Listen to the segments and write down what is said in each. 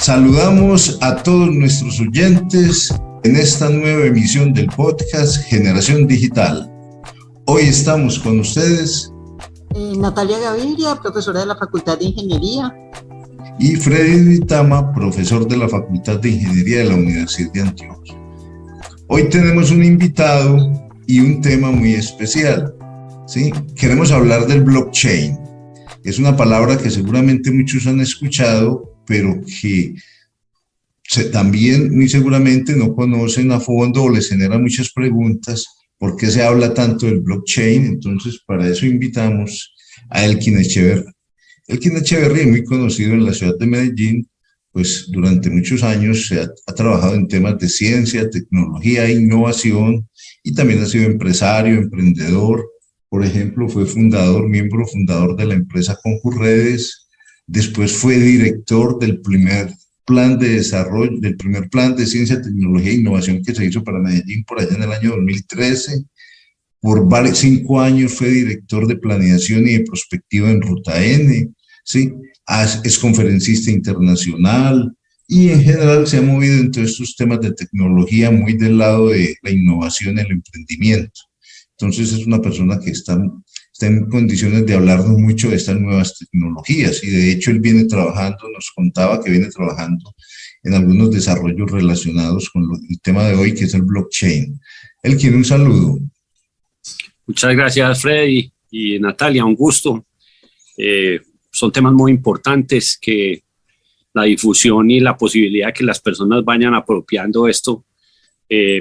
Saludamos a todos nuestros oyentes en esta nueva emisión del podcast Generación Digital. Hoy estamos con ustedes Natalia Gaviria, profesora de la Facultad de Ingeniería, y Freddy Duitama, profesor de la Facultad de Ingeniería de la Universidad de Antioquia. Hoy tenemos un invitado y un tema muy especial, ¿sí? Queremos hablar del blockchain. Es una palabra que seguramente muchos han escuchado, pero que también muy seguramente no conocen a fondo o les genera muchas preguntas. ¿Por qué se habla tanto del blockchain? Entonces, para eso invitamos a Elkin Echeverry. Elkin Echeverry es muy conocido en la ciudad de Medellín, pues durante muchos años ha trabajado en temas de ciencia, tecnología e innovación, y también ha sido empresario, emprendedor. Por ejemplo, fue miembro fundador de la empresa Conjurredes. Después fue director del primer plan de desarrollo, del primer plan de ciencia, tecnología e innovación que se hizo para Medellín por allá en el año 2013. Por 5 años fue director de planeación y de prospectiva en Ruta N, ¿sí? Es conferencista internacional y en general se ha movido en todos estos temas de tecnología muy del lado de la innovación y el emprendimiento. Entonces es una persona que está en condiciones de hablarnos mucho de estas nuevas tecnologías, y de hecho él nos contaba que viene trabajando en algunos desarrollos relacionados con el tema de hoy, que es el blockchain. Él quiere un saludo. Muchas gracias, Freddy y Natalia, un gusto. Son temas muy importantes, que la difusión y la posibilidad de que las personas vayan apropiando esto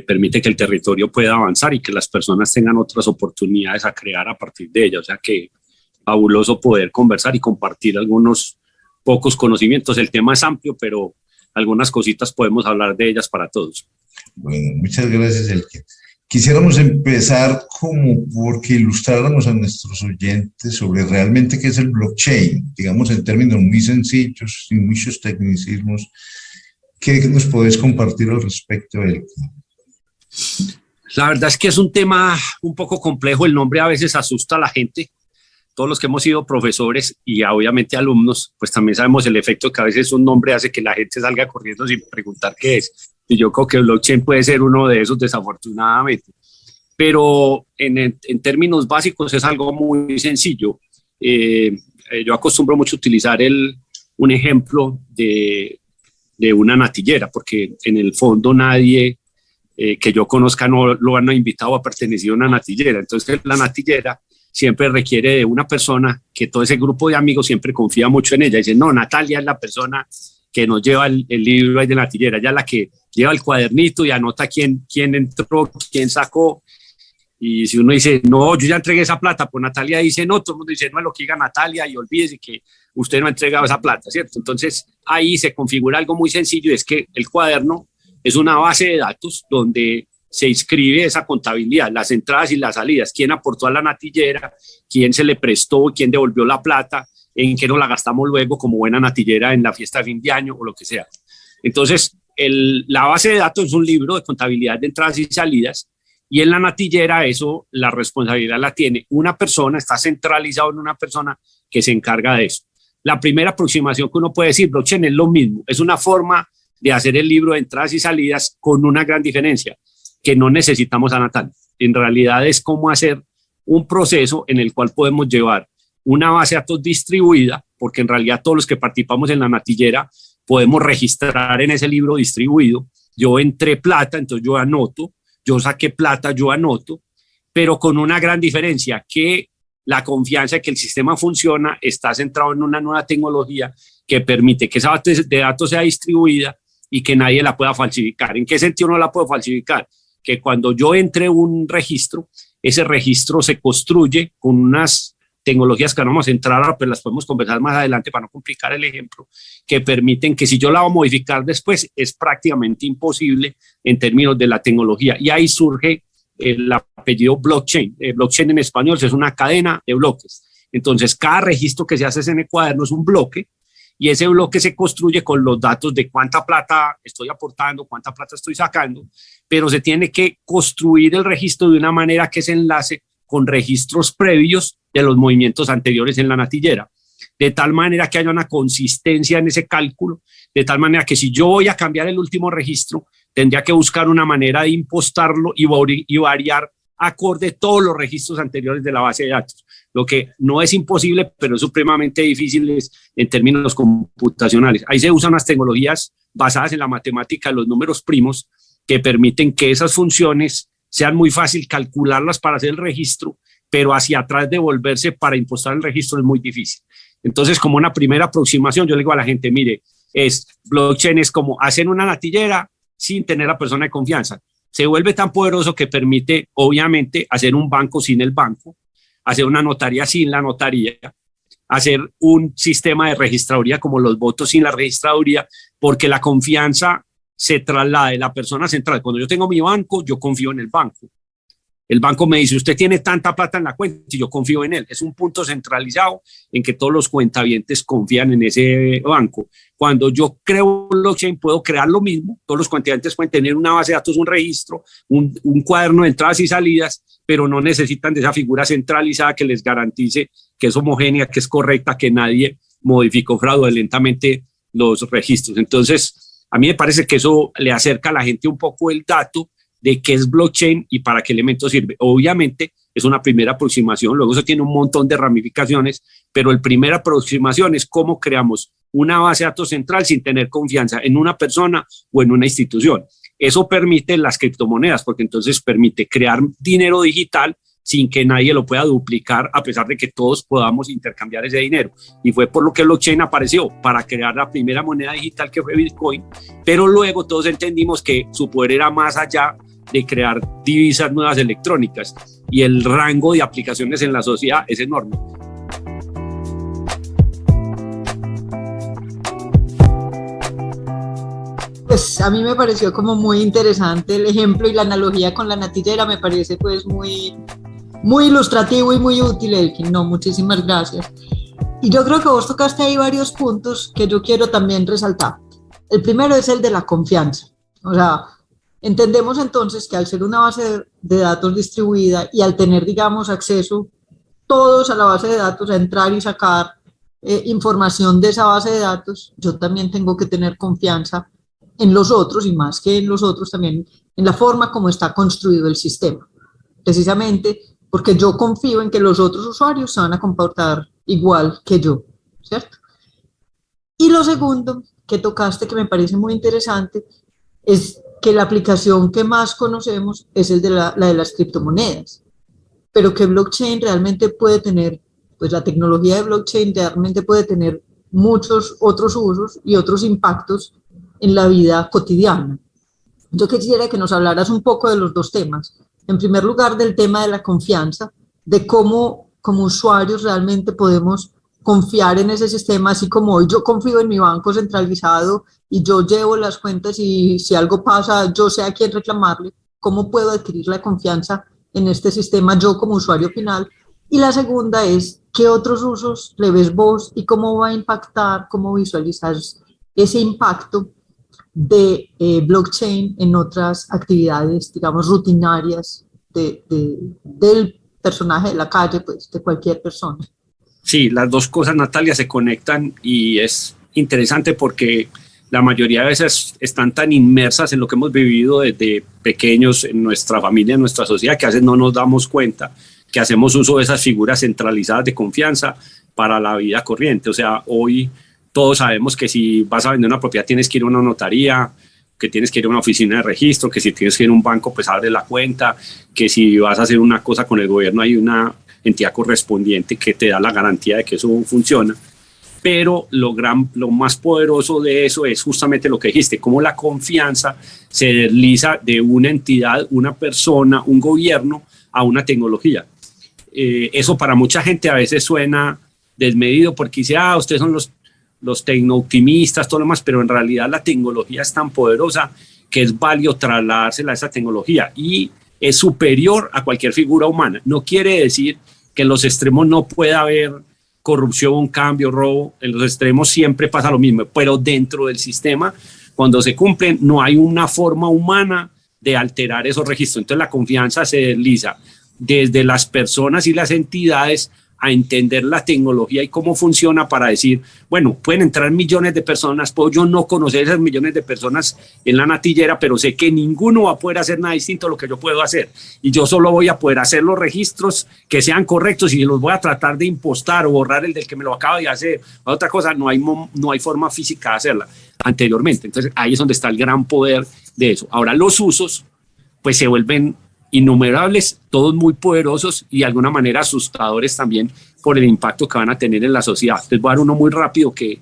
permite que el territorio pueda avanzar y que las personas tengan otras oportunidades a crear a partir de ellas. O sea que fabuloso poder conversar y compartir algunos pocos conocimientos. El tema es amplio, pero algunas cositas podemos hablar de ellas para todos. Bueno, muchas gracias, Elkin. Quisiéramos empezar como porque ilustráramos a nuestros oyentes sobre realmente qué es el blockchain, digamos en términos muy sencillos, sin muchos tecnicismos. ¿Qué nos podés compartir al respecto, Elkin? La verdad es que es un tema un poco complejo. El nombre a veces asusta a la gente. Todos los que hemos sido profesores y obviamente alumnos, pues también sabemos el efecto que a veces un nombre hace que la gente salga corriendo sin preguntar qué es. Y yo creo que blockchain puede ser uno de esos, desafortunadamente. Pero en términos básicos es algo muy sencillo. Yo acostumbro mucho utilizar un ejemplo de una natillera, porque en el fondo nadie que yo conozca no lo han invitado a pertenecer a una natillera. Entonces la natillera siempre requiere de una persona que todo ese grupo de amigos siempre confía mucho en ella. Dice, no, Natalia es la persona que nos lleva el libro ahí de natillera, ella es la que lleva el cuadernito y anota quién entró, quién sacó. Y si uno dice, no, yo ya entregué esa plata, pues Natalia dice, no, todo el mundo dice, no es lo que diga Natalia y olvídese que usted no ha entregado esa plata, ¿cierto? Entonces ahí se configura algo muy sencillo, y es que el cuaderno es una base de datos donde se inscribe esa contabilidad, las entradas y las salidas, quién aportó a la natillera, quién se le prestó, quién devolvió la plata, en qué nos la gastamos luego como buena natillera en la fiesta de fin de año o lo que sea. Entonces, la base de datos es un libro de contabilidad de entradas y salidas, y en la natillera eso, la responsabilidad la tiene una persona, está centralizado en una persona que se encarga de eso. La primera aproximación que uno puede decir, blockchain es lo mismo, es una forma de hacer el libro de entradas y salidas con una gran diferencia, que no necesitamos a Natalia. En realidad es cómo hacer un proceso en el cual podemos llevar una base de datos distribuida, porque en realidad todos los que participamos en la natillera podemos registrar en ese libro distribuido. Yo entré plata, entonces yo anoto, yo saqué plata, yo anoto, pero con una gran diferencia, que la confianza de que el sistema funciona está centrado en una nueva tecnología que permite que esa base de datos sea distribuida y que nadie la pueda falsificar. ¿En qué sentido no la puedo falsificar? Que cuando yo entre un registro, ese registro se construye con unas tecnologías que no vamos a entrar ahora, pero las podemos conversar más adelante para no complicar el ejemplo, que permiten que si yo la voy a modificar después, es prácticamente imposible en términos de la tecnología. Y ahí surge el apellido blockchain. Blockchain en español es una cadena de bloques. Entonces, cada registro que se hace en el cuaderno es un bloque, y ese bloque se construye con los datos de cuánta plata estoy aportando, cuánta plata estoy sacando, pero se tiene que construir el registro de una manera que se enlace con registros previos de los movimientos anteriores en la natillera. de tal manera que haya una consistencia en ese cálculo, de tal manera que si yo voy a cambiar el último registro, tendría que buscar una manera de impostarlo y variar acorde todos los registros anteriores de la base de datos, lo que no es imposible, pero es supremamente difícil en términos computacionales. Ahí se usan unas tecnologías basadas en la matemática de los números primos que permiten que esas funciones sean muy fácil calcularlas para hacer el registro, pero hacia atrás devolverse para impostar el registro es muy difícil. Entonces, como una primera aproximación, yo le digo a la gente, mire, blockchain es como hacer una natillera sin tener a la persona de confianza. Se vuelve tan poderoso que permite, obviamente, hacer un banco sin el banco, hacer una notaría sin la notaría, hacer un sistema de registraduría como los votos sin la registraduría, porque la confianza se traslada de la persona central. Cuando yo tengo mi banco, yo confío en el banco. El banco me dice, usted tiene tanta plata en la cuenta y yo confío en él. Es un punto centralizado en que todos los cuentavientes confían en ese banco. Cuando yo creo blockchain, puedo crear lo mismo. Todos los cuentavientes pueden tener una base de datos, un registro, un cuaderno de entradas y salidas, pero no necesitan de esa figura centralizada que les garantice que es homogénea, que es correcta, que nadie modificó fraudulentamente los registros. Entonces, a mí me parece que eso le acerca a la gente un poco el dato de qué es blockchain y para qué elemento sirve. Obviamente es una primera aproximación, luego eso tiene un montón de ramificaciones, pero la primera aproximación es cómo creamos una base de datos central sin tener confianza en una persona o en una institución. Eso permite las criptomonedas, porque entonces permite crear dinero digital sin que nadie lo pueda duplicar, a pesar de que todos podamos intercambiar ese dinero. Y fue por lo que el blockchain apareció, para crear la primera moneda digital que fue Bitcoin, pero luego todos entendimos que su poder era más allá de crear divisas nuevas electrónicas, y el rango de aplicaciones en la sociedad es enorme. Pues a mí me pareció como muy interesante el ejemplo y la analogía con la natillera, me parece pues muy ilustrativo y muy útil, Elkin. No, muchísimas gracias. Y yo creo que vos tocaste ahí varios puntos que yo quiero también resaltar. El primero es el de la confianza. O sea, entendemos entonces que al ser una base de datos distribuida y al tener, digamos, acceso todos a la base de datos, a entrar y sacar información de esa base de datos, yo también tengo que tener confianza en los otros, y más que en los otros también en la forma como está construido el sistema. Precisamente porque yo confío en que los otros usuarios se van a comportar igual que yo, ¿cierto? Y lo segundo que tocaste, que me parece muy interesante, es que la aplicación que más conocemos es el de la de las criptomonedas, pero que blockchain realmente puede tener, pues la tecnología de blockchain realmente puede tener muchos otros usos y otros impactos en la vida cotidiana. Yo quisiera que nos hablaras un poco de los dos temas. En primer lugar, del tema de la confianza, de cómo como usuarios realmente podemos confiar en ese sistema, así como hoy yo confío en mi banco centralizado y yo llevo las cuentas y si algo pasa yo sé a quién reclamarle. ¿Cómo puedo adquirir la confianza en este sistema yo como usuario final? Y la segunda es, ¿qué otros usos le ves vos y cómo va a impactar, cómo visualizas ese impacto de blockchain en otras actividades, digamos, rutinarias del personaje de la calle, pues, de cualquier persona? Sí, las dos cosas, Natalia, se conectan y es interesante porque la mayoría de veces están tan inmersas en lo que hemos vivido desde pequeños en nuestra familia, en nuestra sociedad, que a veces no nos damos cuenta que hacemos uso de esas figuras centralizadas de confianza para la vida corriente. O sea, hoy todos sabemos que si vas a vender una propiedad tienes que ir a una notaría, que tienes que ir a una oficina de registro, que si tienes que ir a un banco pues abres la cuenta, que si vas a hacer una cosa con el gobierno hay una entidad correspondiente que te da la garantía de que eso funciona. Pero lo más poderoso de eso es justamente lo que dijiste, cómo la confianza se desliza de una entidad, una persona, un gobierno a una tecnología. Eso para mucha gente a veces suena desmedido porque dice, ustedes son los tecno-optimistas, todo lo demás, pero en realidad la tecnología es tan poderosa que es válido trasladársela a esa tecnología y es superior a cualquier figura humana. No quiere decir que en los extremos no pueda haber corrupción, cambio, robo. En los extremos siempre pasa lo mismo, pero dentro del sistema, cuando se cumplen, no hay una forma humana de alterar esos registros. Entonces la confianza se desliza desde las personas y las entidades a entender la tecnología y cómo funciona para decir, bueno, pueden entrar millones de personas, puedo yo no conocer esas millones de personas en la natillera, pero sé que ninguno va a poder hacer nada distinto a lo que yo puedo hacer. Y yo solo voy a poder hacer los registros que sean correctos y los voy a tratar de impostar o borrar el del que me lo acaba de hacer. Otra cosa, no hay forma física de hacerla anteriormente. Entonces ahí es donde está el gran poder de eso. Ahora los usos pues se vuelven innumerables, todos muy poderosos y de alguna manera asustadores también por el impacto que van a tener en la sociedad. Entonces voy a dar uno muy rápido que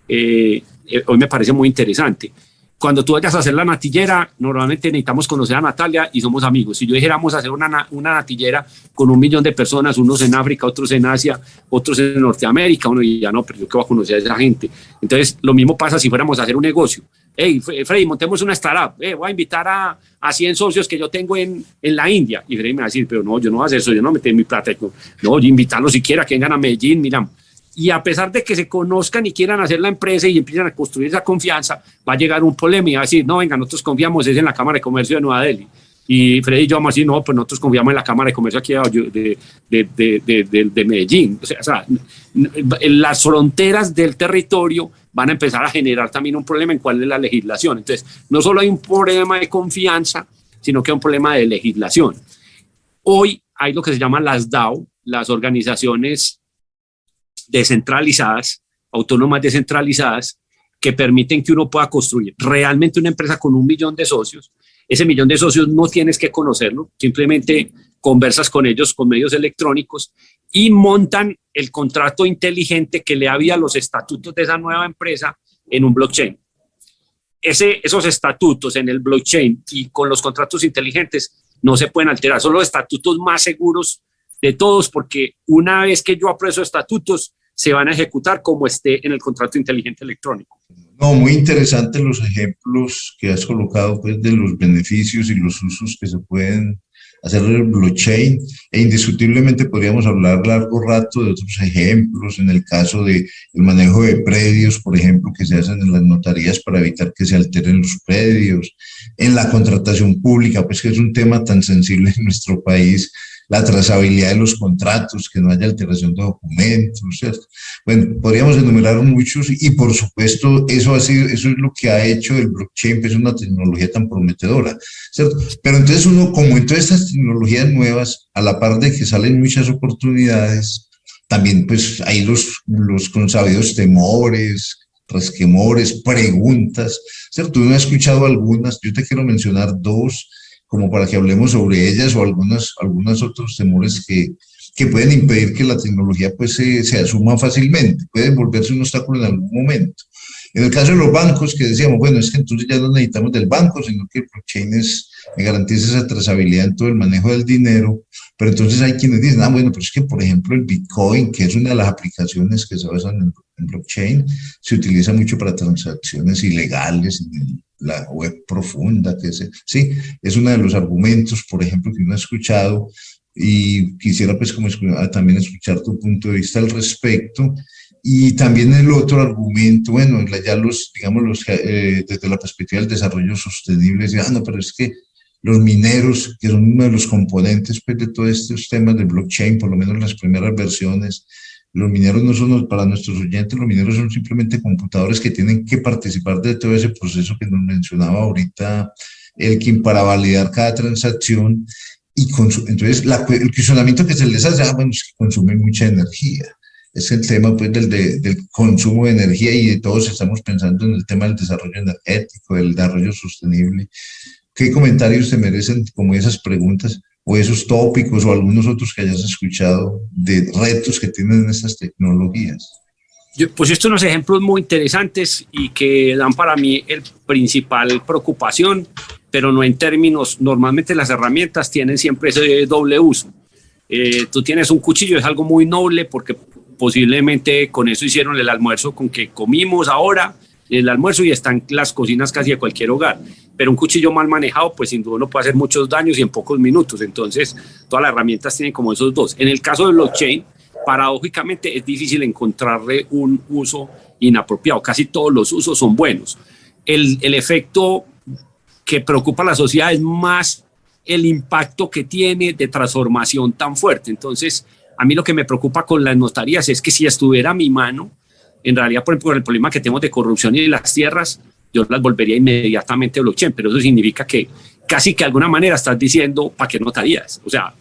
hoy me parece muy interesante. Cuando tú vayas a hacer la natillera, normalmente necesitamos conocer a Natalia y somos amigos. Si yo dijéramos hacer una natillera con 1 millón de personas, unos en África, otros en Asia, otros en Norteamérica, uno diría, no, pero yo qué voy a conocer a esa gente. Entonces, lo mismo pasa si fuéramos a hacer un negocio. Hey, Freddy, montemos una startup. Voy a invitar a 100 socios que yo tengo en la India. Y Freddy me va a decir, pero no, yo no voy a hacer eso, yo no meter mi plata. No, yo invitarlos siquiera que vengan a Medellín, mira. Y a pesar de que se conozcan y quieran hacer la empresa y empiezan a construir esa confianza, va a llegar un problema y va a decir, no, venga, nosotros confiamos es en la Cámara de Comercio de Nueva Delhi. Y Freddy y yo vamos a decir, no, pues nosotros confiamos en la Cámara de Comercio aquí de Medellín. O sea, las fronteras del territorio van a empezar a generar también un problema en cuál es la legislación. Entonces, no solo hay un problema de confianza, sino que hay un problema de legislación. Hoy hay lo que se llaman las DAO, las organizaciones descentralizadas, autónomas descentralizadas, que permiten que uno pueda construir realmente una empresa con 1 millón de socios. Ese 1 millón de socios no tienes que conocerlo, simplemente conversas con ellos con medios electrónicos y montan el contrato inteligente que le había los estatutos de esa nueva empresa en un blockchain. Esos estatutos en el blockchain y con los contratos inteligentes no se pueden alterar, son los estatutos más seguros de todos, porque una vez que yo apruebo esos estatutos, se van a ejecutar como esté en el contrato inteligente electrónico. No, muy interesantes los ejemplos que has colocado, pues, de los beneficios y los usos que se pueden hacer del blockchain, e indiscutiblemente podríamos hablar largo rato de otros ejemplos, en el caso del manejo de predios, por ejemplo, que se hacen en las notarías para evitar que se alteren los predios, en la contratación pública, pues que es un tema tan sensible en nuestro país, la trazabilidad de los contratos, que no haya alteración de documentos, ¿cierto? Bueno, podríamos enumerar muchos y por supuesto eso es lo que ha hecho el blockchain, pues una tecnología tan prometedora, ¿cierto? Pero entonces uno, como en todas estas tecnologías nuevas, a la par de que salen muchas oportunidades, también pues hay los consabidos temores, resquemores, preguntas, ¿cierto? Uno ha escuchado algunas, yo te quiero mencionar 2, como para que hablemos sobre ellas, o algunos otros temores que pueden impedir que la tecnología pues se asuma fácilmente, pueden volverse un obstáculo en algún momento. En el caso de los bancos, que decíamos, bueno, es que entonces ya no necesitamos del banco, sino que el blockchain me garantiza esa trazabilidad en todo el manejo del dinero, pero entonces hay quienes dicen, bueno, pero es que por ejemplo el Bitcoin, que es una de las aplicaciones que se basan en blockchain, se utiliza mucho para transacciones ilegales, en la web profunda, sí, es uno de los argumentos, por ejemplo, que uno ha escuchado, y quisiera pues como también escuchar tu punto de vista al respecto. Y también el otro argumento, bueno, ya desde la perspectiva del desarrollo sostenible, no, pero es que los mineros, que son uno de los componentes pues, de todos estos temas de blockchain, por lo menos las primeras versiones, los mineros no son, para nuestros oyentes, los mineros son simplemente computadores que tienen que participar de todo ese proceso que nos mencionaba ahorita Elkin para validar cada transacción. Y entonces el cuestionamiento que se les hace, bueno, es que consumen mucha energía. Es el tema pues, del consumo de energía, y todos estamos pensando en el tema del desarrollo energético, del desarrollo sostenible. ¿Qué comentarios te merecen como esas preguntas o esos tópicos o algunos otros que hayas escuchado de retos que tienen estas tecnologías? Yo pues estos son unos ejemplos muy interesantes y que dan para mí el principal preocupación, pero no en términos, normalmente las herramientas tienen siempre ese doble uso. Tú tienes un cuchillo, es algo muy noble porque posiblemente con eso hicieron el almuerzo con que comimos ahora, el almuerzo, y están las cocinas casi de cualquier hogar. Pero un cuchillo mal manejado, pues sin duda uno puede hacer muchos daños y en pocos minutos. Entonces, todas las herramientas tienen como esos dos. En el caso del blockchain, paradójicamente es difícil encontrarle un uso inapropiado. Casi todos los usos son buenos. El efecto que preocupa a la sociedad es más el impacto que tiene de transformación tan fuerte. Entonces, A mí lo que me preocupa con las notarías es que si estuviera a mi mano, en realidad, por ejemplo, el problema que tenemos de corrupción y las tierras, yo las volvería inmediatamente blockchain, pero eso significa que casi que de alguna manera estás diciendo ¿para qué notarías? O sea,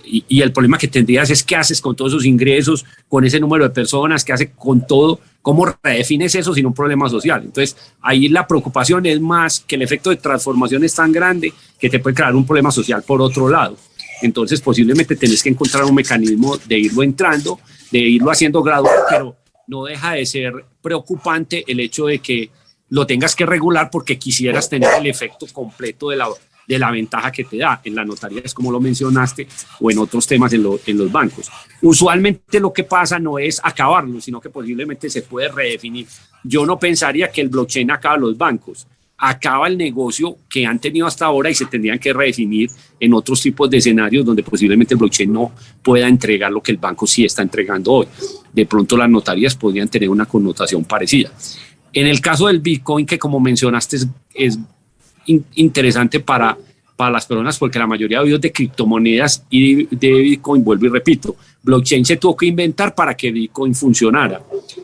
y el problema que tendrías es qué haces con todos esos ingresos, con ese número de personas, qué haces con todo, cómo redefines eso sin un problema social. Entonces, ahí la preocupación es más que el efecto de transformación es tan grande que te puede crear un problema social por otro lado. Entonces, posiblemente tenés que encontrar un mecanismo de irlo entrando, de irlo haciendo gradual, pero no deja de ser preocupante el hecho de que lo tengas que regular porque quisieras tener el efecto completo de la ventaja que te da en la notaría, es como lo mencionaste, o en otros temas en los bancos. Usualmente lo que pasa no es acabarlo, sino que posiblemente se puede redefinir. Yo no pensaría que el blockchain acaba los bancos, acaba el negocio que han tenido hasta ahora y se tendrían que redefinir en otros tipos de escenarios donde posiblemente el blockchain no pueda entregar lo que el banco sí está entregando hoy. De pronto las notarías podrían tener una connotación parecida. En el caso del Bitcoin, que como mencionaste es interesante para las personas porque la mayoría de criptomonedas y de Bitcoin, vuelvo y repito, blockchain se tuvo que inventar para que Bitcoin funcionara,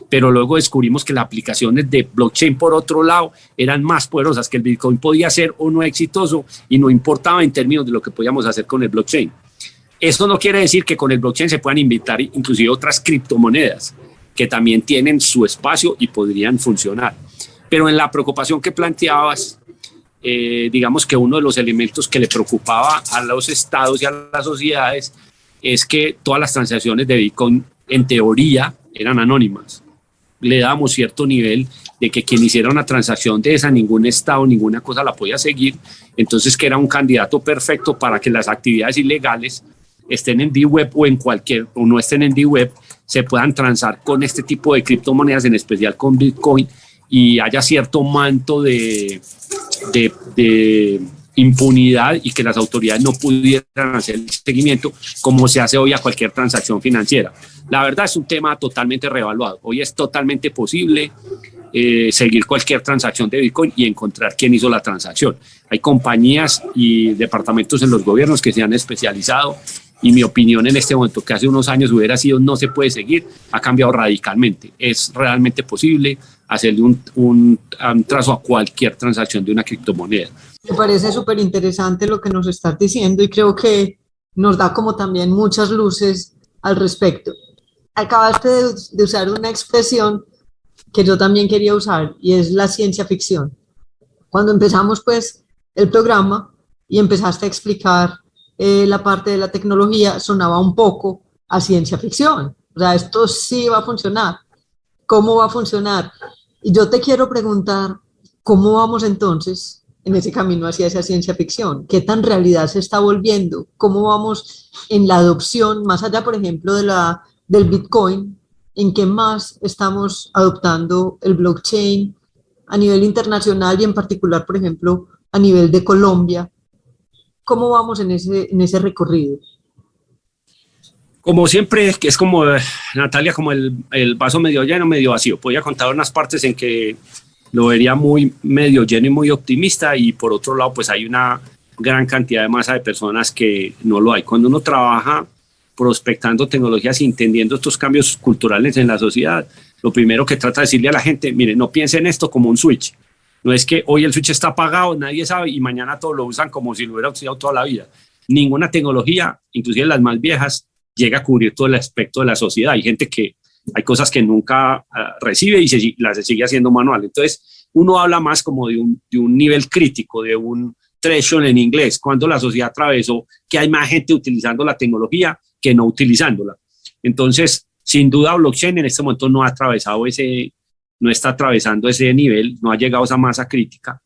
pero luego descubrimos que las aplicaciones de blockchain por otro lado eran más poderosas, que el Bitcoin podía ser o no exitoso y no importaba en términos de lo que podíamos hacer con el blockchain. Eso no quiere decir que con el blockchain se puedan inventar inclusive otras criptomonedas que también tienen su espacio y podrían funcionar. Pero en la preocupación que planteabas, digamos que uno de los elementos que le preocupaba a los estados y a las sociedades es que todas las transacciones de Bitcoin en teoría eran anónimas. Le dábamos cierto nivel de que quien hiciera una transacción de esa, ningún estado, ninguna cosa la podía seguir, entonces que era un candidato perfecto para que las actividades ilegales estén en D-Web o no estén en D-Web, se puedan transar con este tipo de criptomonedas, en especial con Bitcoin, y haya cierto manto de impunidad y que las autoridades no pudieran hacer el seguimiento como se hace hoy a cualquier transacción financiera. La verdad es un tema totalmente reevaluado. Hoy es totalmente posible seguir cualquier transacción de Bitcoin y encontrar quién hizo la transacción. Hay compañías y departamentos en los gobiernos que se han especializado y mi opinión en este momento, que hace unos años hubiera sido no se puede seguir, ha cambiado radicalmente. Es realmente posible hacerle un trazo a cualquier transacción de una criptomoneda. Me parece súper interesante lo que nos estás diciendo y creo que nos da como también muchas luces al respecto. Acabaste de usar una expresión que yo también quería usar y es la ciencia ficción. Cuando empezamos pues el programa y empezaste a explicar la parte de la tecnología, sonaba un poco a ciencia ficción. O sea, esto sí va a funcionar. ¿Cómo va a funcionar? Y yo te quiero preguntar, ¿cómo vamos entonces en ese camino hacia esa ciencia ficción? ¿Qué tan realidad se está volviendo? ¿Cómo vamos en la adopción, más allá, por ejemplo, del Bitcoin? ¿En qué más estamos adoptando el blockchain a nivel internacional y en particular, por ejemplo, a nivel de Colombia? ¿Cómo vamos en ese recorrido? Como siempre, que es como, Natalia, como el vaso medio lleno, medio vacío. Podría contar unas partes en que lo vería muy medio lleno y muy optimista, y por otro lado, pues hay una gran cantidad de masa de personas que no lo hay. Cuando uno trabaja prospectando tecnologías y entendiendo estos cambios culturales en la sociedad, lo primero que trata de decirle a la gente, mire, no piensen en esto como un switch. No es que hoy el switch está apagado, nadie sabe, y mañana todos lo usan como si lo hubiera usado toda la vida. Ninguna tecnología, inclusive las más viejas, llega a cubrir todo el aspecto de la sociedad. Hay gente que, hay cosas que nunca recibe y las sigue haciendo manual. Entonces, uno habla más como de un nivel crítico, de un threshold en inglés, cuando la sociedad atravesó que hay más gente utilizando la tecnología que no utilizándola. Entonces, sin duda, blockchain en este momento no está atravesando ese nivel, no ha llegado a esa masa crítica,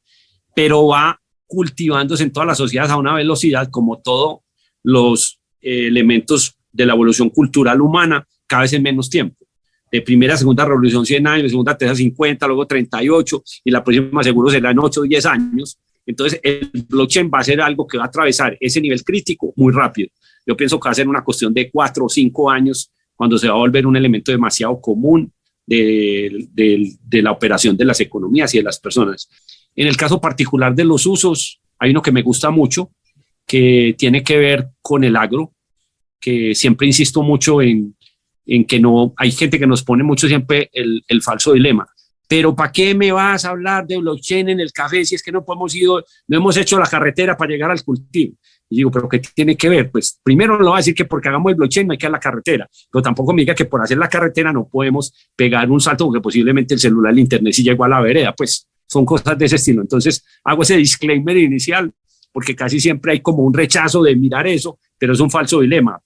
pero va cultivándose en todas las sociedades a una velocidad, como todos los elementos de la evolución cultural humana, cada vez en menos tiempo. De primera a segunda revolución 100 años, de segunda a tercera 50, luego 38, y la próxima seguro será en 8 o 10 años. Entonces, el blockchain va a ser algo que va a atravesar ese nivel crítico muy rápido. Yo pienso que va a ser una cuestión de 4 o 5 años cuando se va a volver un elemento demasiado común de la operación de las economías y de las personas. En el caso particular de los usos, hay uno que me gusta mucho, que tiene que ver con el agro. que siempre insisto mucho en que no, hay gente que nos pone mucho siempre el falso dilema. Pero ¿para qué me vas a hablar de blockchain en el café si es que no hemos hecho la carretera para llegar al cultivo? Y digo, ¿pero qué tiene que ver? Pues primero no lo va a decir que porque hagamos el blockchain no hay que hacer la carretera, pero tampoco me diga que por hacer la carretera no podemos pegar un salto porque posiblemente el celular, el internet sí llegó a la vereda, pues son cosas de ese estilo. Entonces hago ese disclaimer inicial porque casi siempre hay como un rechazo de mirar eso, pero es un falso dilema.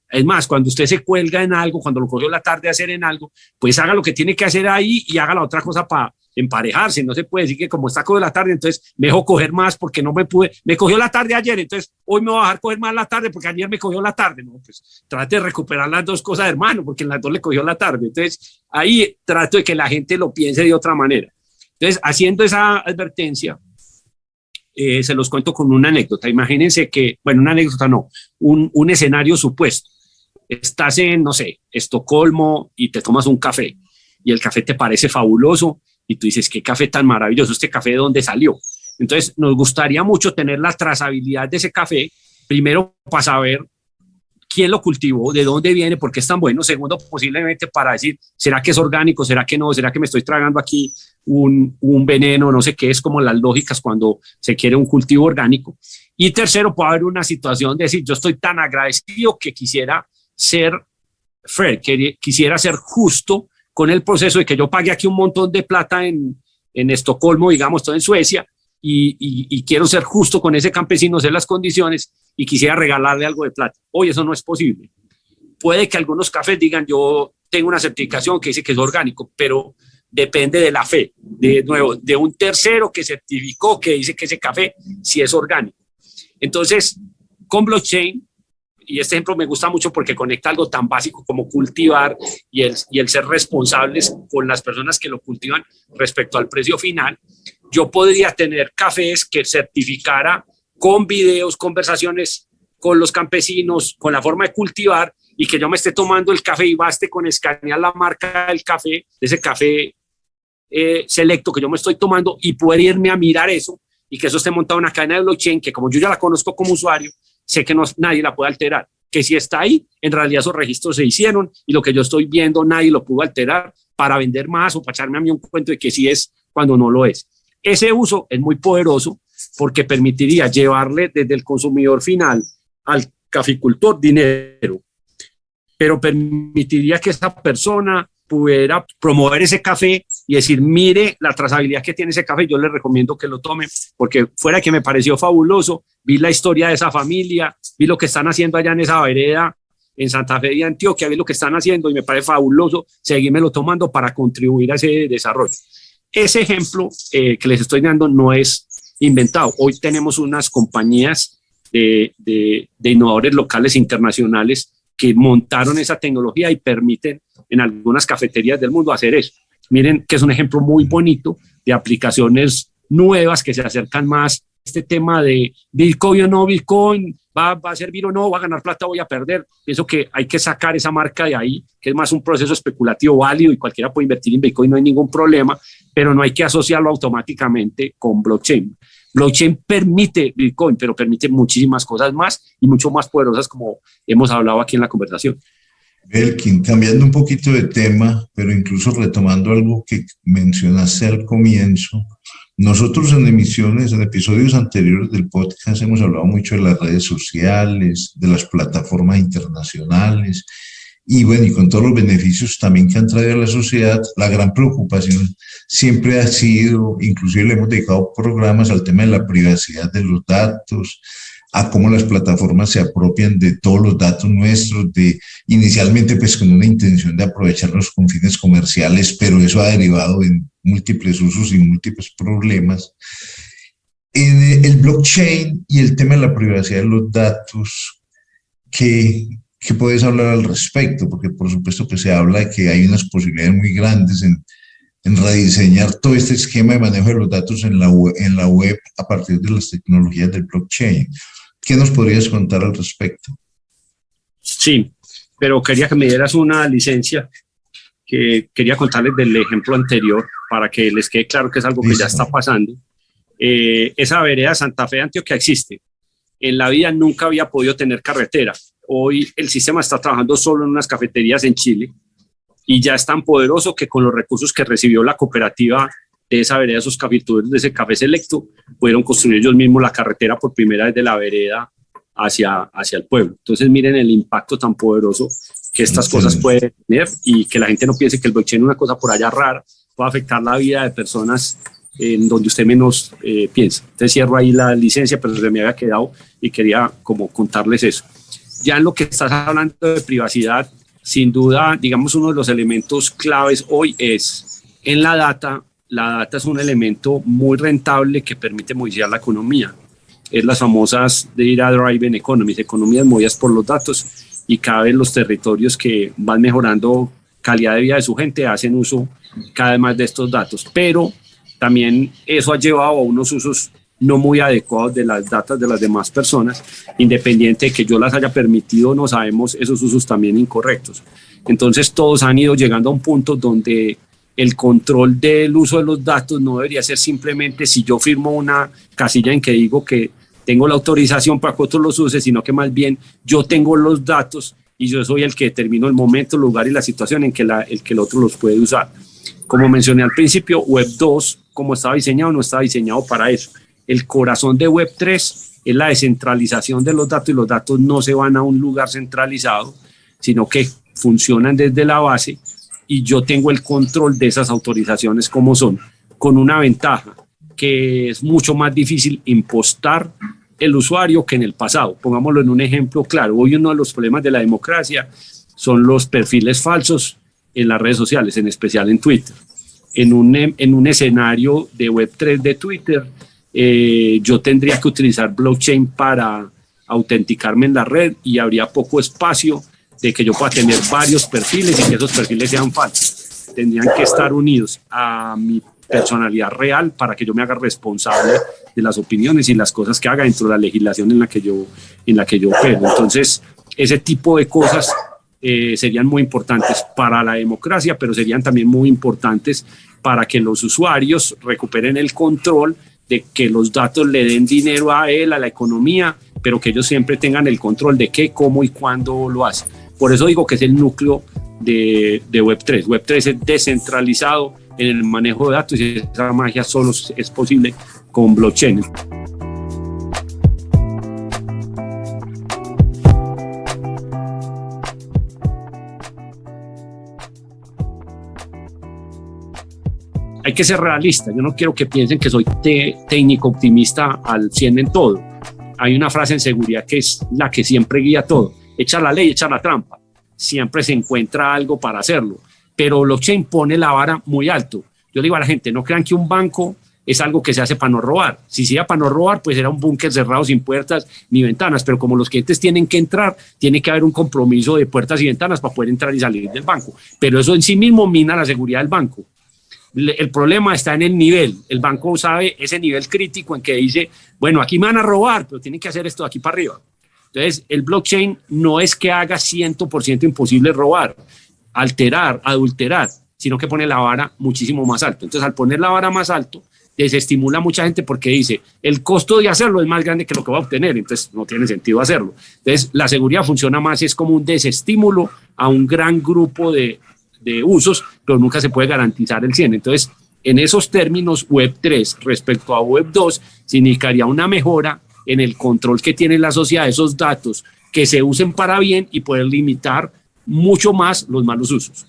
Es más, cuando usted se cuelga en algo, cuando lo cogió la tarde a hacer en algo, pues haga lo que tiene que hacer ahí y haga la otra cosa para emparejarse. No se puede decir que como está cogiendo la tarde, entonces me dejo coger más porque no me cogió la tarde ayer, entonces hoy me voy a dejar coger más la tarde porque ayer me cogió la tarde. No, pues trate de recuperar las dos cosas, hermano, porque en las dos le cogió la tarde. Entonces ahí trato de que la gente lo piense de otra manera. Entonces, haciendo esa advertencia, se los cuento con una anécdota. Imagínense que, bueno, una anécdota no, un escenario supuesto. Estás en, no sé, Estocolmo y te tomas un café y el café te parece fabuloso y tú dices, qué café tan maravilloso, este café de dónde salió. Entonces, nos gustaría mucho tener la trazabilidad de ese café, primero para saber quién lo cultivó, de dónde viene, por qué es tan bueno. Segundo, posiblemente para decir, ¿será que es orgánico? ¿Será que no? ¿Será que me estoy tragando aquí un veneno? No sé qué, es como las lógicas cuando se quiere un cultivo orgánico. Y tercero, puede haber una situación de decir, yo estoy tan agradecido que quisiera ser fair, que quisiera ser justo con el proceso de que yo pague aquí un montón de plata en Estocolmo, digamos, todo en Suecia, y quiero ser justo con ese campesino, sé las condiciones, y quisiera regalarle algo de plata. Hoy eso no es posible. Puede que algunos cafés digan, yo tengo una certificación que dice que es orgánico, pero depende de la fe, de nuevo, de un tercero que certificó, que dice que ese café sí es orgánico. Entonces, con blockchain, y este ejemplo me gusta mucho porque conecta algo tan básico como cultivar y el ser responsables con las personas que lo cultivan respecto al precio final. Yo podría tener cafés que certificara con videos, conversaciones con los campesinos, con la forma de cultivar, y que yo me esté tomando el café y baste con escanear la marca del café, de ese café selecto que yo me estoy tomando, y poder irme a mirar eso y que eso esté montado en una cadena de blockchain que, como yo ya la conozco como usuario, sé que nadie la puede alterar, que si está ahí, en realidad esos registros se hicieron y lo que yo estoy viendo nadie lo pudo alterar para vender más o para echarme a mí un cuento de que sí es cuando no lo es. Ese uso es muy poderoso porque permitiría llevarle desde el consumidor final al caficultor dinero, pero permitiría que esa persona pudiera promover ese café y decir, mire la trazabilidad que tiene ese café, yo le recomiendo que lo tome, porque fuera que me pareció fabuloso, vi la historia de esa familia, vi lo que están haciendo allá en esa vereda, en Santa Fe de Antioquia, vi lo que están haciendo y me parece fabuloso seguírmelo tomando para contribuir a ese desarrollo. Ese ejemplo que les estoy dando no es inventado. Hoy tenemos unas compañías de innovadores locales internacionales que montaron esa tecnología y permiten en algunas cafeterías del mundo hacer eso. Miren que es un ejemplo muy bonito de aplicaciones nuevas que se acercan más a este tema de Bitcoin o no Bitcoin, va a servir o no, va a ganar plata, voy a perder. Pienso que hay que sacar esa marca de ahí, que es más un proceso especulativo válido y cualquiera puede invertir en Bitcoin, no hay ningún problema, pero no hay que asociarlo automáticamente con blockchain. Blockchain permite Bitcoin, pero permite muchísimas cosas más y mucho más poderosas, como hemos hablado aquí en la conversación. Belkin, cambiando un poquito de tema, pero incluso retomando algo que mencionaste al comienzo, nosotros en episodios anteriores del podcast hemos hablado mucho de las redes sociales, de las plataformas internacionales, y bueno, y con todos los beneficios también que han traído a la sociedad. La gran preocupación siempre ha sido, inclusive le hemos dedicado programas al tema de la privacidad de los datos, a cómo las plataformas se apropian de todos los datos nuestros, inicialmente pues con una intención de aprovecharlos con fines comerciales, pero eso ha derivado en múltiples usos y múltiples problemas. En el blockchain y el tema de la privacidad de los datos, ¿qué puedes hablar al respecto? Porque por supuesto que se habla de que hay unas posibilidades muy grandes en rediseñar todo este esquema de manejo de los datos en la web a partir de las tecnologías del blockchain. ¿Qué nos podrías contar al respecto? Sí, pero quería que me dieras una licencia, que quería contarles del ejemplo anterior para que les quede claro que es algo que ya está pasando. Esa vereda Santa Fe de Antioquia existe. En la vida nunca había podido tener carretera. hoy el sistema está trabajando solo en unas cafeterías en Chile y ya es tan poderoso que con los recursos que recibió la cooperativa de esa vereda, esos cafeteros de ese café selecto, pudieron construir ellos mismos la carretera por primera vez de la vereda hacia el pueblo. Entonces miren el impacto tan poderoso que estas cosas pueden tener y que la gente no piense que el blockchain es una cosa por allá rara, puede afectar la vida de personas en donde usted menos piensa. Entonces cierro ahí la licencia, pero se me había quedado y quería como contarles eso. Ya en lo que estás hablando de privacidad, sin duda, digamos, uno de los elementos claves hoy es en la data. La data es un elemento muy rentable que permite modificar la economía. Es las famosas data-driven economies, economías movidas por los datos, y cada vez los territorios que van mejorando calidad de vida de su gente hacen uso cada vez más de estos datos. Pero también eso ha llevado a unos usos no muy adecuados de las datas de las demás personas, independiente de que yo las haya permitido, no sabemos esos usos también incorrectos. Entonces todos han ido llegando a un punto donde el control del uso de los datos no debería ser simplemente si yo firmo una casilla en que digo que tengo la autorización para que otros los use, sino que más bien yo tengo los datos y yo soy el que determino el momento, el lugar y la situación en que el otro los puede usar. Como mencioné al principio, Web 2, como estaba diseñado, no estaba diseñado para eso. El corazón de Web 3 es la descentralización de los datos, y los datos no se van a un lugar centralizado, sino que funcionan desde la base y yo tengo el control de esas autorizaciones como son, con una ventaja, que es mucho más difícil impostar el usuario que en el pasado. Pongámoslo en un ejemplo claro. Hoy uno de los problemas de la democracia son los perfiles falsos en las redes sociales, en especial en Twitter. En un escenario de Web3 de Twitter, yo tendría que utilizar blockchain para autenticarme en la red y habría poco espacio de que yo pueda tener varios perfiles y que esos perfiles sean falsos. Tendrían que estar unidos a mi personalidad real para que yo me haga responsable de las opiniones y las cosas que haga dentro de la legislación en la que yo opero. Entonces, ese tipo de cosas serían muy importantes para la democracia, pero serían también muy importantes para que los usuarios recuperen el control de que los datos le den dinero a él, a la economía, pero que ellos siempre tengan el control de qué, cómo y cuándo lo hacen. Por eso digo que es el núcleo de Web3. Web3 es descentralizado en el manejo de datos y esa magia solo es posible con blockchain. Hay que ser realista. Yo no quiero que piensen que soy técnico optimista al 100 en todo. Hay una frase en seguridad que es la que siempre guía todo. Echa la ley, echa la trampa. Siempre se encuentra algo para hacerlo. Pero blockchain pone la vara muy alto. Yo le digo a la gente, no crean que un banco es algo que se hace para no robar. Si sea para no robar, pues era un búnker cerrado sin puertas ni ventanas. Pero como los clientes tienen que entrar, tiene que haber un compromiso de puertas y ventanas para poder entrar y salir del banco. Pero eso en sí mismo mina la seguridad del banco. El problema está en el nivel. El banco sabe ese nivel crítico en que dice, bueno, aquí me van a robar, pero tienen que hacer esto de aquí para arriba. Entonces, el blockchain no es que haga 100% imposible robar, alterar, adulterar, sino que pone la vara muchísimo más alto. Entonces, al poner la vara más alto, desestimula a mucha gente porque dice, el costo de hacerlo es más grande que lo que va a obtener, entonces no tiene sentido hacerlo. Entonces, la seguridad funciona más, es como un desestímulo a un gran grupo de usos, pero nunca se puede garantizar el 100%. Entonces, en esos términos, Web3 respecto a Web2 significaría una mejora en el control que tiene la sociedad de esos datos, que se usen para bien y poder limitar mucho más los malos usos.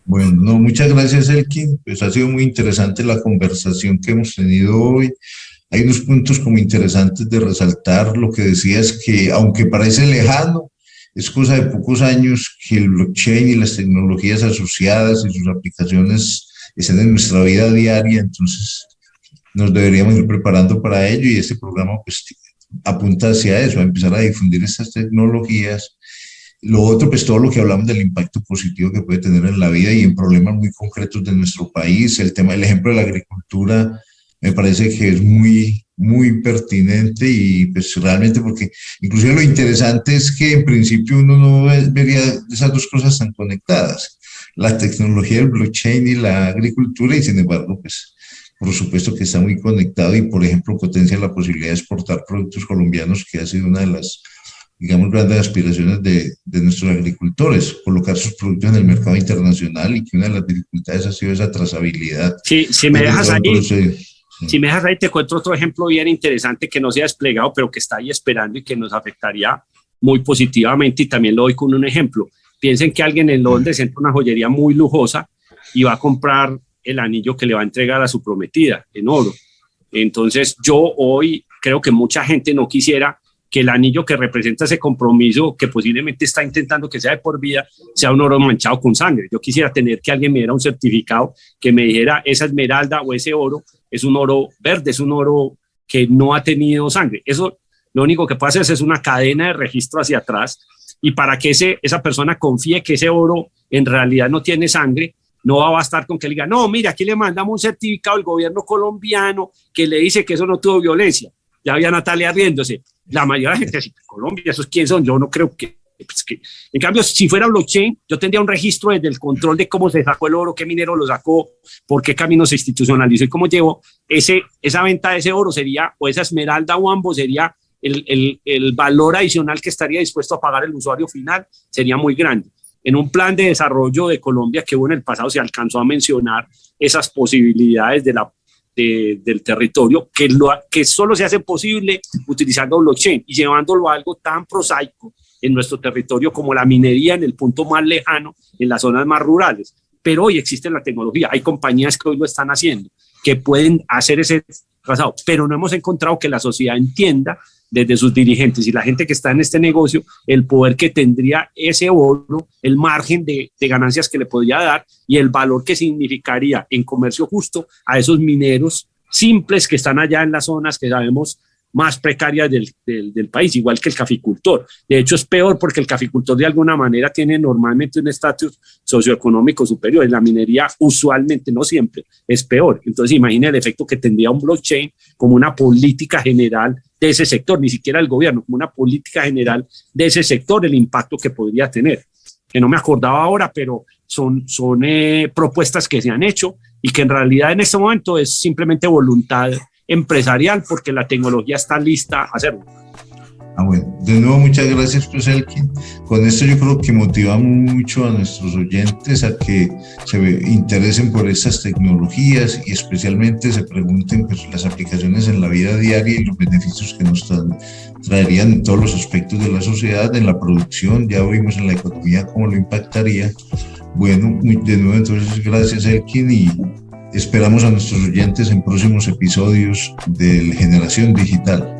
Bueno, no, muchas gracias, Elkin. Pues ha sido muy interesante la conversación que hemos tenido hoy. Hay unos puntos como interesantes de resaltar. Lo que decías, que aunque parece lejano, es cosa de pocos años que el blockchain y las tecnologías asociadas y sus aplicaciones estén en nuestra vida diaria. Entonces nos deberíamos ir preparando para ello, y este programa pues apunta hacia eso, a empezar a difundir estas tecnologías. Lo otro, pues todo lo que hablamos del impacto positivo que puede tener en la vida y en problemas muy concretos de nuestro país. El ejemplo de la agricultura me parece que es muy, muy pertinente, y pues realmente, porque inclusive lo interesante es que en principio uno no vería esas dos cosas tan conectadas, la tecnología del blockchain y la agricultura, y sin embargo, pues por supuesto que está muy conectado, y por ejemplo potencia la posibilidad de exportar productos colombianos, que ha sido una de las digamos, grandes aspiraciones de nuestros agricultores, colocar sus productos en el mercado internacional, y que una de las dificultades ha sido esa trazabilidad. Sí, si me dejas ahí, te cuento otro ejemplo bien interesante que no se ha desplegado, pero que está ahí esperando y que nos afectaría muy positivamente, y también lo doy con un ejemplo. Piensen que alguien en Londres entra a una joyería muy lujosa y va a comprar el anillo que le va a entregar a su prometida en oro. Entonces yo hoy creo que mucha gente no quisiera que el anillo que representa ese compromiso, que posiblemente está intentando que sea de por vida, sea un oro manchado con sangre. Yo quisiera tener que alguien me diera un certificado que me dijera esa esmeralda o ese oro es un oro verde, es un oro que no ha tenido sangre. Eso lo único que puede hacer es una cadena de registro hacia atrás, y para que esa persona confíe que ese oro en realidad no tiene sangre, no va a bastar con que le diga, no, mira, aquí le mandamos un certificado del gobierno colombiano que le dice que eso no tuvo violencia. Ya había Natalia riéndose. La mayoría de la gente dice, Colombia, ¿esos quiénes son? Yo no creo que... En cambio, si fuera blockchain, yo tendría un registro desde el control de cómo se sacó el oro, qué minero lo sacó, por qué camino se institucionalizó y cómo llevó. Esa venta de ese oro sería, o esa esmeralda o ambos, sería el valor adicional que estaría dispuesto a pagar el usuario final, sería muy grande. En un plan de desarrollo de Colombia que hubo en el pasado se alcanzó a mencionar esas posibilidades del territorio que solo se hace posible utilizando blockchain y llevándolo a algo tan prosaico en nuestro territorio como la minería en el punto más lejano, en las zonas más rurales. Pero hoy existe la tecnología, hay compañías que hoy lo están haciendo, que pueden hacer ese trazado, pero no hemos encontrado que la sociedad entienda desde sus dirigentes y la gente que está en este negocio el poder que tendría ese oro, el margen de ganancias que le podría dar y el valor que significaría en comercio justo a esos mineros simples que están allá en las zonas que sabemos más precarias del país, igual que el caficultor. De hecho, es peor porque el caficultor de alguna manera tiene normalmente un estatus socioeconómico superior. En la minería usualmente, no siempre, es peor. Entonces imagina el efecto que tendría un blockchain como una política general de ese sector, ni siquiera el gobierno, como una política general de ese sector, el impacto que podría tener. Que no me acordaba ahora, pero son propuestas que se han hecho y que en realidad en este momento es simplemente voluntad empresarial porque la tecnología está lista a hacerlo. Bueno, de nuevo muchas gracias, pues Elkin. Con esto yo creo que motivamos mucho a nuestros oyentes a que se interesen por estas tecnologías y especialmente se pregunten pues las aplicaciones en la vida diaria y los beneficios que nos traerían en todos los aspectos de la sociedad, en la producción, ya vimos en la economía cómo lo impactaría. Bueno, de nuevo entonces gracias Elkin, y esperamos a nuestros oyentes en próximos episodios de Generación Digital.